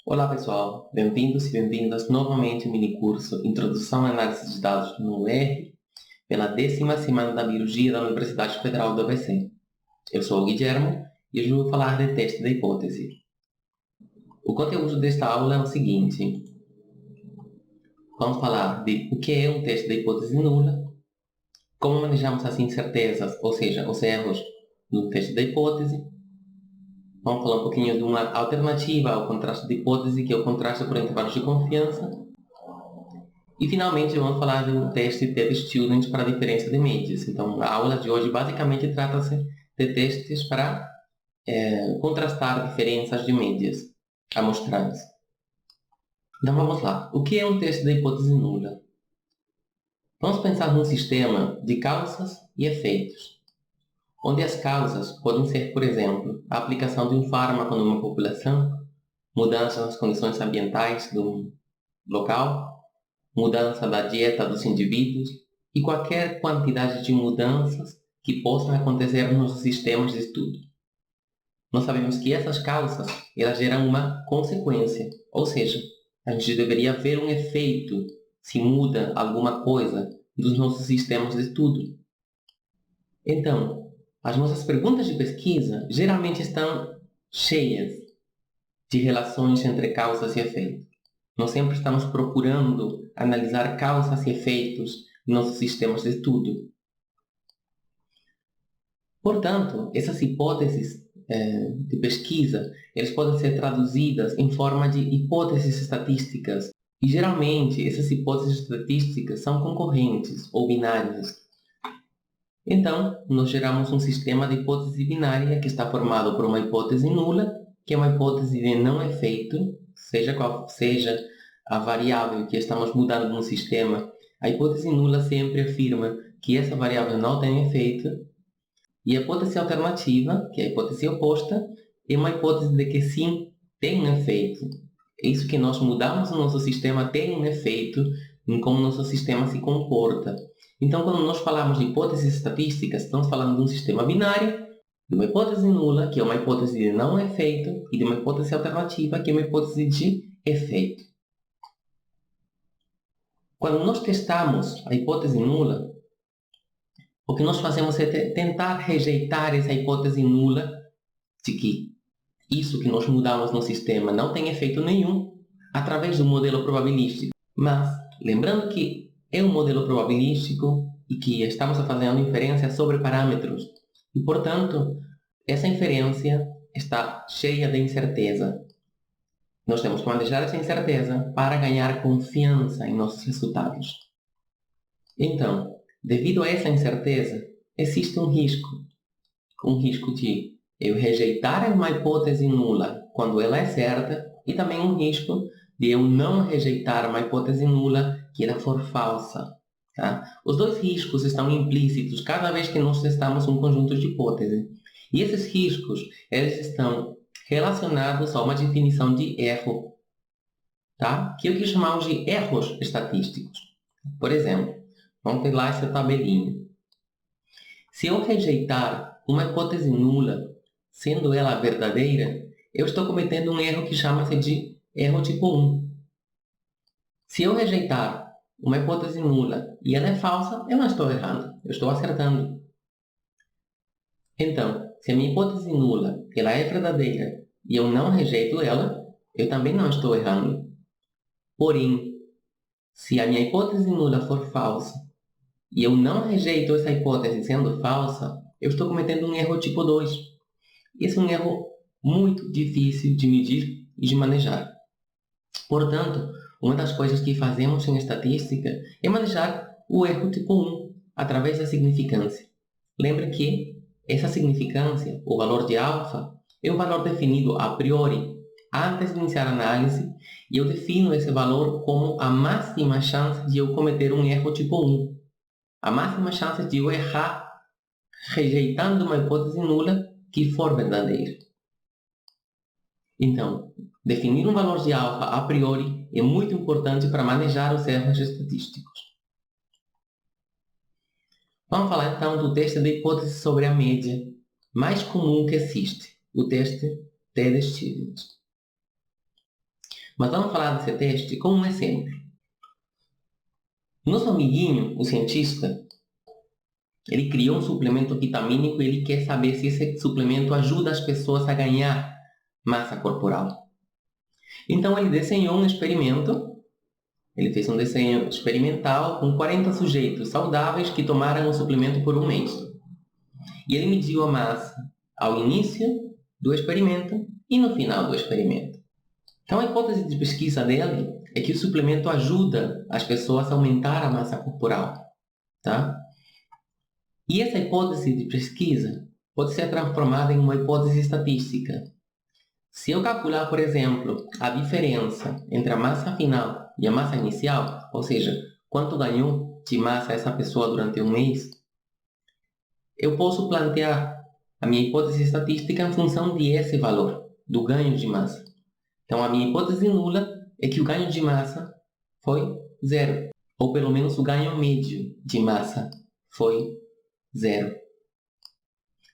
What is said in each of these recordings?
Olá pessoal, bem-vindos e bem-vindas novamente ao minicurso Introdução à Análise de Dados no UR, pela 10ª semana da Biologia da Universidade Federal do ABC. Eu sou o Guilherme e hoje vou falar de teste da hipótese. O conteúdo desta aula é o seguinte: vamos falar de o que é um teste da hipótese nula, como manejamos as incertezas, ou seja, os erros do teste da hipótese. Vamos falar um pouquinho de uma alternativa ao contraste de hipótese, que é o contraste por intervalos de confiança. E, finalmente, vamos falar do teste TED-Student para a diferença de médias. Então, a aula de hoje basicamente trata-se de testes para contrastar diferenças de médias amostrais. Então, vamos lá. O que é um teste da hipótese nula? Vamos pensar num sistema de causas e efeitos, onde as causas podem ser, por exemplo, a aplicação de um fármaco numa população, mudanças nas condições ambientais do local, mudança da dieta dos indivíduos e qualquer quantidade de mudanças que possam acontecer nos sistemas de estudo. Nós sabemos que essas causas elas geram uma consequência, ou seja, a gente deveria ver um efeito se muda alguma coisa dos nossos sistemas de estudo. Então, as nossas perguntas de pesquisa geralmente estão cheias de relações entre causas e efeitos. Nós sempre estamos procurando analisar causas e efeitos em nossos sistemas de estudo. Portanto, essas hipóteses de pesquisa elas podem ser traduzidas em forma de hipóteses estatísticas. E, geralmente, essas hipóteses estatísticas são concorrentes ou binárias. Então, nós geramos um sistema de hipótese binária que está formado por uma hipótese nula, que é uma hipótese de não efeito, seja qual seja a variável que estamos mudando no sistema. A hipótese nula sempre afirma que essa variável não tem efeito. E a hipótese alternativa, que é a hipótese oposta, é uma hipótese de que sim, tem um efeito. Isso que nós mudamos no nosso sistema tem um efeito em como nosso sistema se comporta. Então, quando nós falamos de hipóteses estatísticas, estamos falando de um sistema binário, de uma hipótese nula, que é uma hipótese de não efeito, e de uma hipótese alternativa, que é uma hipótese de efeito. Quando nós testamos a hipótese nula, o que nós fazemos é tentar rejeitar essa hipótese nula de que isso que nós mudamos no sistema não tem efeito nenhum através do modelo probabilístico. Mas, lembrando que é um modelo probabilístico e que estamos fazendo inferência sobre parâmetros, e, portanto, essa inferência está cheia de incerteza. Nós temos que manejar essa incerteza para ganhar confiança em nossos resultados. Então, devido a essa incerteza, existe um risco de eu rejeitar uma hipótese nula quando ela é certa, e também um risco de eu não rejeitar uma hipótese nula que ela for falsa. Tá? Os dois riscos estão implícitos cada vez que nós testamos um conjunto de hipóteses. E esses riscos eles estão relacionados a uma definição de erro, tá? Que é o que chamamos de erros estatísticos. Por exemplo, vamos ter lá essa tabelinha. Se eu rejeitar uma hipótese nula, sendo ela verdadeira, eu estou cometendo um erro que chama-se de erro tipo 1. Se eu rejeitar uma hipótese nula e ela é falsa, eu não estou errando, eu estou acertando. Então, se a minha hipótese nula ela é verdadeira e eu não rejeito ela, eu também não estou errando. Porém, se a minha hipótese nula for falsa e eu não rejeito essa hipótese sendo falsa, eu estou cometendo um erro tipo 2. Esse é um erro muito difícil de medir e de manejar. Portanto, uma das coisas que fazemos em estatística é manejar o erro tipo 1 através da significância. Lembre que essa significância, o valor de alfa, é um valor definido a priori, antes de iniciar a análise, e eu defino esse valor como a máxima chance de eu cometer um erro tipo 1. A máxima chance de eu errar rejeitando uma hipótese nula que for verdadeira. Então, definir um valor de alfa a priori é muito importante para manejar os erros estatísticos. Vamos falar então do teste de hipótese sobre a média mais comum que existe, o teste TED-Student. Mas vamos falar desse teste com um exemplo. Nosso amiguinho, o cientista, ele criou um suplemento vitamínico e ele quer saber se esse suplemento ajuda as pessoas a ganhar massa corporal. Então ele desenhou um experimento, ele fez um desenho experimental com 40 sujeitos saudáveis que tomaram o suplemento por um mês. E ele mediu a massa ao início do experimento e no final do experimento. Então a hipótese de pesquisa dele é que o suplemento ajuda as pessoas a aumentar a massa corporal. Tá? E essa hipótese de pesquisa pode ser transformada em uma hipótese estatística. Se eu calcular, por exemplo, a diferença entre a massa final e a massa inicial, ou seja, quanto ganhou de massa essa pessoa durante um mês, eu posso plantear a minha hipótese estatística em função de esse valor, do ganho de massa. Então, a minha hipótese nula é que o ganho de massa foi zero, ou pelo menos o ganho médio de massa foi zero.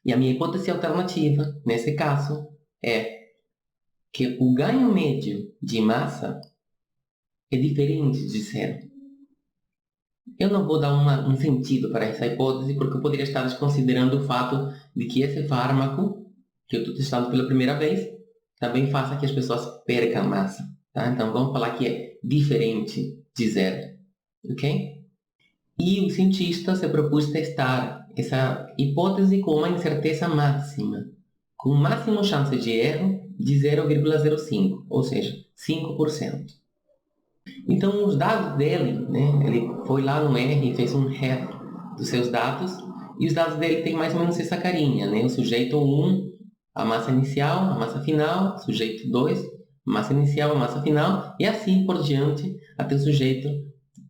E a minha hipótese alternativa, nesse caso, é que o ganho médio de massa é diferente de zero. Eu não vou dar um sentido para essa hipótese, porque eu poderia estar desconsiderando o fato de que esse fármaco, que eu estou testando pela primeira vez, também faça que as pessoas percam massa. Tá? Então, vamos falar que é diferente de zero. Ok? E o cientista se propôs testar essa hipótese com uma incerteza máxima, com o máximo chance de erro de 0,05, ou seja, 5%. Então, os dados dele, né, ele foi lá no R e fez um ref dos seus dados, e os dados dele têm mais ou menos essa carinha, né? O sujeito 1, a massa inicial, a massa final, sujeito 2, a massa inicial, a massa final, e assim por diante até o sujeito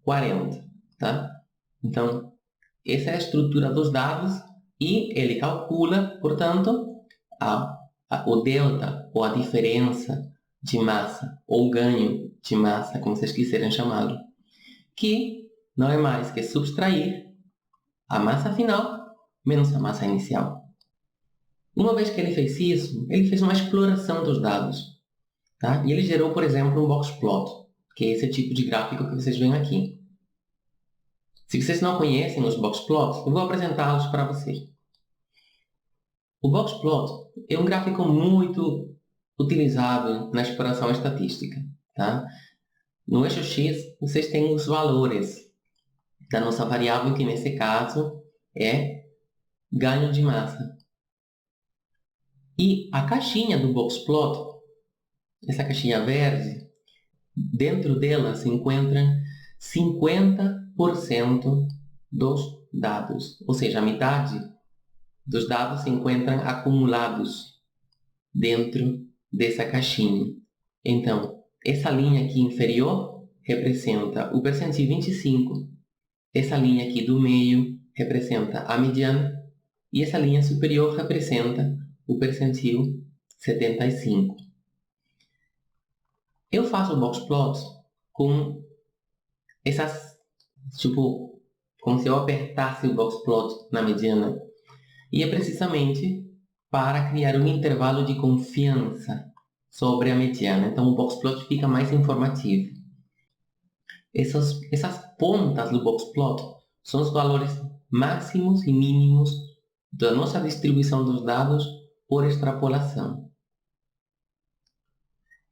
40. Tá? Então, essa é a estrutura dos dados e ele calcula, portanto, o delta, ou a diferença de massa, ou ganho de massa, como vocês quiserem chamá-lo, que não é mais que subtrair a massa final menos a massa inicial. Uma vez que ele fez isso, ele fez uma exploração dos dados. Tá? E ele gerou, por exemplo, um box plot, que é esse tipo de gráfico que vocês veem aqui. Se vocês não conhecem os box plots, eu vou apresentá-los para vocês. O box plot é um gráfico muito utilizado na exploração estatística. Tá? No eixo X, vocês têm os valores da nossa variável, que nesse caso é ganho de massa. E a caixinha do box plot, essa caixinha verde, dentro dela se encontram 50% dos dados, ou seja, a metade dos dados se encontram acumulados dentro dessa caixinha. Então, essa linha aqui inferior representa o percentil 25, essa linha aqui do meio representa a mediana e essa linha superior representa o percentil 75. Eu faço o box plot com essas, tipo, como se eu apertasse o box plot na mediana. E é precisamente para criar um intervalo de confiança sobre a mediana. Então o box plot fica mais informativo. Essas pontas do box plot são os valores máximos e mínimos da nossa distribuição dos dados por extrapolação.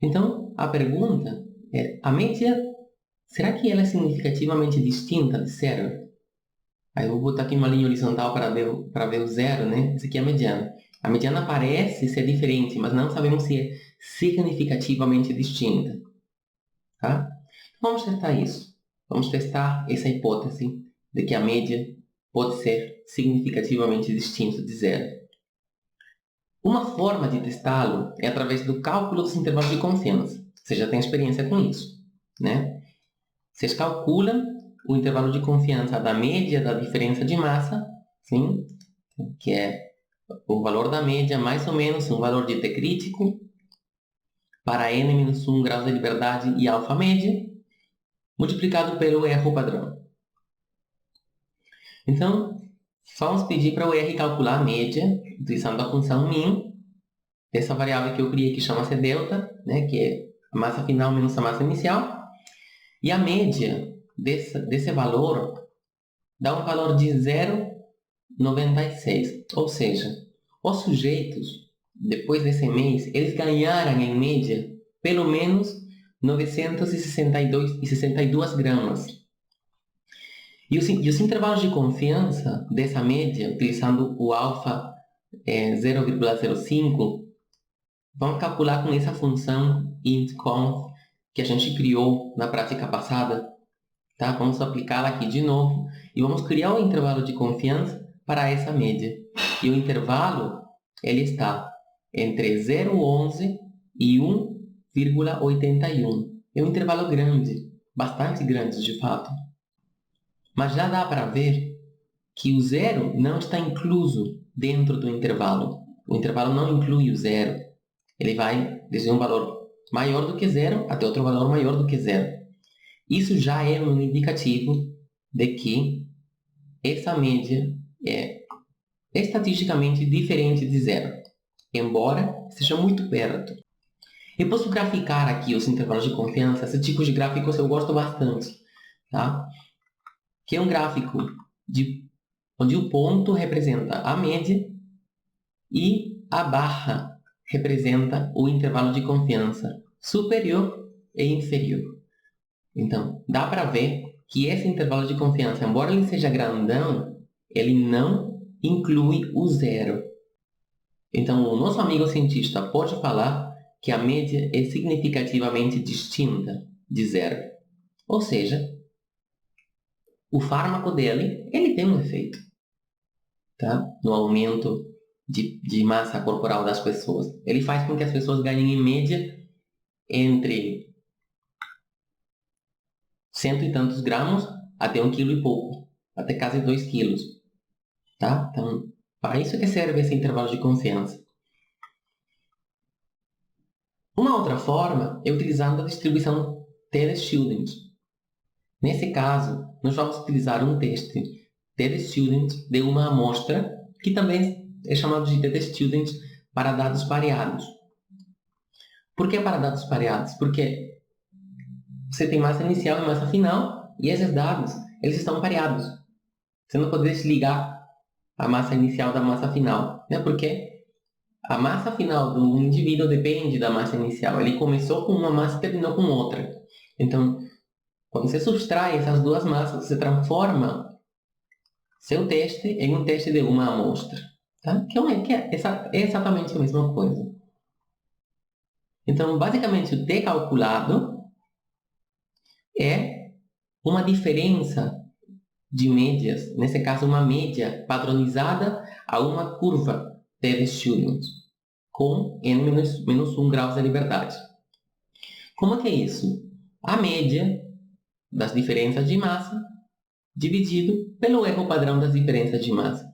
Então, a pergunta é, a média, será que ela é significativamente distinta de zero? Aí eu vou botar aqui uma linha horizontal para ver o zero, né? Essa aqui é a mediana. A mediana parece ser diferente, mas não sabemos se é significativamente distinta. Tá? Vamos testar isso. Vamos testar essa hipótese de que a média pode ser significativamente distinta de zero. Uma forma de testá-lo é através do cálculo dos intervalos de confiança. Você já tem experiência com isso, né? Vocês calculam o intervalo de confiança da média da diferença de massa, sim? Que é o valor da média mais ou menos um valor de t crítico para n-1 graus de liberdade e alfa média, multiplicado pelo erro padrão. Então, vamos pedir para o R calcular a média, utilizando a função min, dessa variável que eu criei que chama-se delta, né, que é a massa final menos a massa inicial, e a média desse valor dá um valor de 0,96. Ou seja, os sujeitos, depois desse mês, eles ganharam em média pelo menos 962 gramas. E os intervalos de confiança dessa média, utilizando o alfa 0,05, vamos calcular com essa função int_conf que a gente criou na prática passada. Tá? Vamos aplicá-la aqui de novo e vamos criar um intervalo de confiança para essa média. E o intervalo ele está entre 0,11 e 1,81. É um intervalo grande, bastante grande de fato. Mas já dá para ver que o zero não está incluso dentro do intervalo. O intervalo não inclui o zero. Ele vai desde um valor maior do que zero até outro valor maior do que zero. Isso já é um indicativo de que essa média é estatisticamente diferente de zero, embora seja muito perto. Eu posso graficar aqui os intervalos de confiança. Esse tipo de gráficos eu gosto bastante, tá? Que é um gráfico onde o ponto representa a média e a barra representa o intervalo de confiança superior e inferior. Então, dá para ver que esse intervalo de confiança, embora ele seja grandão, ele não inclui o zero. Então, o nosso amigo cientista pode falar que a média é significativamente distinta de zero. Ou seja, o fármaco dele ele tem um efeito, tá? No aumento de massa corporal das pessoas. Ele faz com que as pessoas ganhem, em média, entre 100 e tantos gramas até 1 quilo e pouco, até quase 2 quilos. Tá? Então, para isso que serve esse intervalo de confiança. Uma outra forma é utilizando a distribuição t-student. Nesse caso, nós vamos utilizar um teste t-student de uma amostra, que também é chamado de t-student para dados pareados. Por que para dados pareados? Porque você tem massa inicial e massa final, e esses dados eles estão pareados. Você não pode desligar a massa inicial da massa final, né? Porque a massa final do indivíduo depende da massa inicial. Ele começou com uma massa e terminou com outra. Então, quando você subtrai essas duas massas, você transforma seu teste em um teste de uma amostra. Tá? Que é exatamente a mesma coisa. Então, basicamente, o t calculado é uma diferença de médias, nesse caso uma média padronizada a uma curva t-student com n-1 graus de liberdade. Como é que é isso? A média das diferenças de massa dividido pelo erro padrão das diferenças de massa.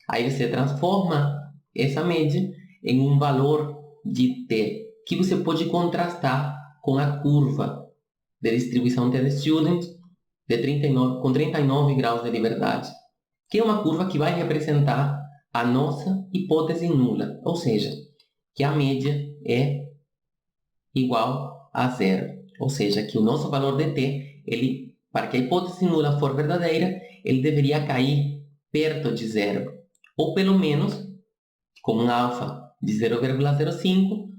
Aí você transforma essa média em um valor de t que você pode contrastar com a curva de distribuição t-student com 39 graus de liberdade, que é uma curva que vai representar a nossa hipótese nula, ou seja, que a média é igual a zero, ou seja, que o nosso valor de t, para que a hipótese nula for verdadeira, ele deveria cair perto de zero, ou pelo menos, com um alfa de 0,05,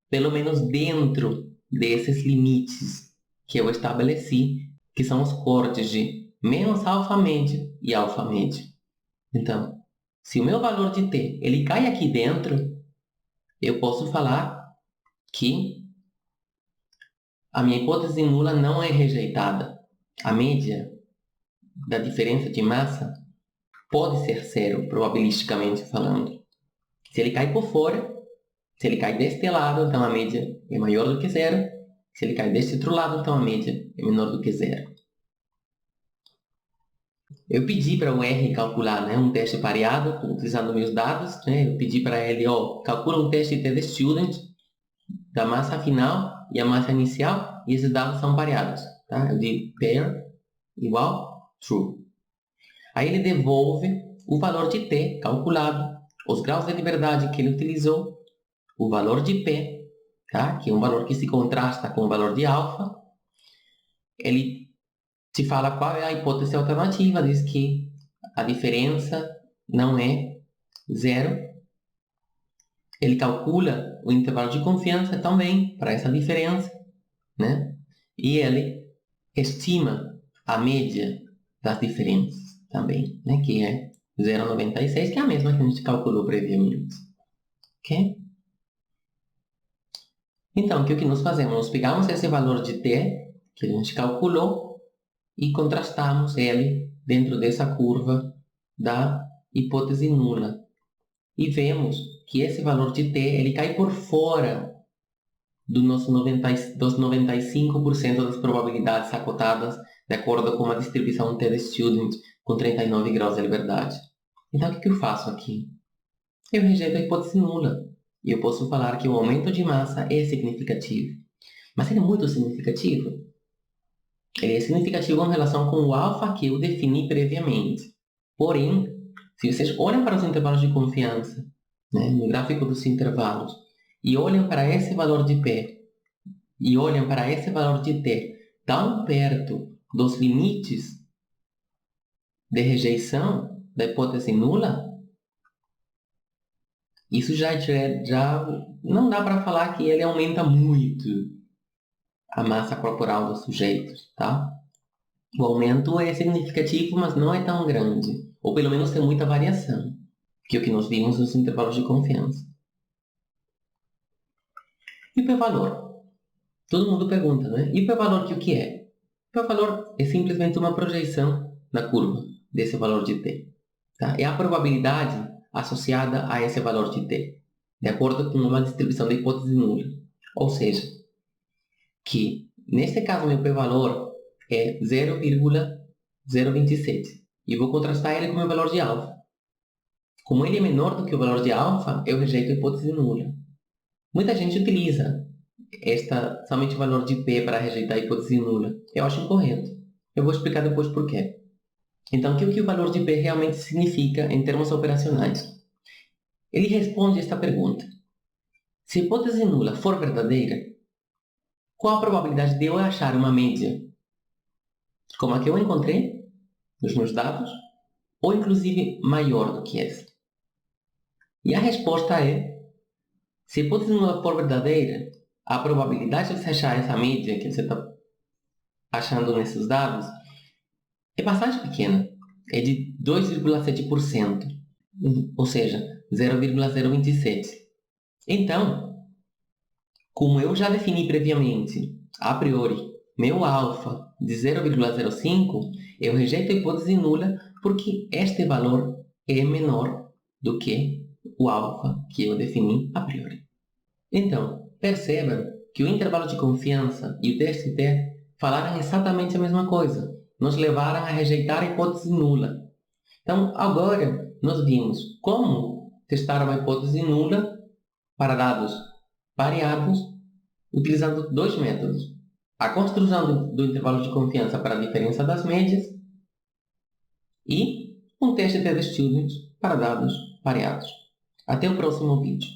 pelo menos dentro desses limites que eu estabeleci, que são os cortes de menos alfa média e alfa média. Então, se o meu valor de t ele cai aqui dentro, eu posso falar que a minha hipótese nula não é rejeitada. A média da diferença de massa pode ser zero, probabilisticamente falando. Se ele cai por fora, se ele cai deste lado, então a média é maior do que zero. Se ele cai deste outro lado, então a média é menor do que zero. Eu pedi para o R calcular, né, um teste pareado, utilizando meus dados. Né? Eu pedi para ele, calcula um teste t-student da massa final e a massa inicial, e esses dados são pareados. Tá? Eu digo pair igual true. Aí ele devolve o valor de t calculado, os graus de liberdade que ele utilizou, o valor de p tá? Que é um valor que se contrasta com o valor de alfa. Ele te fala qual é a hipótese alternativa, diz que a diferença não é zero. Ele calcula o intervalo de confiança também para essa diferença, né? E ele estima a média das diferenças também, né? Que é 0,96, que é a mesma que a gente calculou previamente. Ok? Então, o que nós fazemos? Nós pegamos esse valor de t que a gente calculou e contrastamos ele dentro dessa curva da hipótese nula. E vemos que esse valor de t ele cai por fora dos 95% das probabilidades acotadas de acordo com a distribuição t-student com 39 graus de liberdade. Então, o que eu faço aqui? Eu rejeito a hipótese nula. E eu posso falar que o aumento de massa é significativo. Mas ele é muito significativo. Ele é significativo em relação com o alfa que eu defini previamente. Porém, se vocês olham para os intervalos de confiança, né, no gráfico dos intervalos, e olham para esse valor de P, e olham para esse valor de T, tão perto dos limites de rejeição da hipótese nula, isso já não dá para falar que ele aumenta muito a massa corporal dos sujeitos, tá? O aumento é significativo, mas não é tão grande. Ou pelo menos tem muita variação, que é o que nós vimos nos intervalos de confiança. E o p-valor? Todo mundo pergunta, né? E o p-valor o que é? O p-valor é simplesmente uma projeção da curva desse valor de t. Tá? É a probabilidade associada a esse valor de t, de acordo com uma distribuição da hipótese nula. Ou seja, que, neste caso, meu p-valor é 0,027. E vou contrastar ele com o meu valor de alfa. Como ele é menor do que o valor de alfa, eu rejeito a hipótese nula. Muita gente utiliza somente o valor de P para rejeitar a hipótese nula. Eu acho incorreto. Eu vou explicar depois por quê. Então, o que o valor de P realmente significa em termos operacionais? Ele responde esta pergunta. Se a hipótese nula for verdadeira, qual a probabilidade de eu achar uma média como a que eu encontrei nos meus dados, ou inclusive maior do que essa? E a resposta é, se a hipótese nula for verdadeira, a probabilidade de você achar essa média que você está achando nesses dados é bastante pequena. É de 2,7%, ou seja, 0,027. Então, como eu já defini previamente, a priori, meu alfa de 0,05, eu rejeito a hipótese nula porque este valor é menor do que o alfa que eu defini a priori. Então, percebam que o intervalo de confiança e o TST falaram exatamente a mesma coisa. Nos levaram a rejeitar a hipótese nula. Então, agora, nós vimos como testar uma hipótese nula para dados variados utilizando dois métodos. A construção do intervalo de confiança para a diferença das médias e um teste de student para dados variados. Até o próximo vídeo.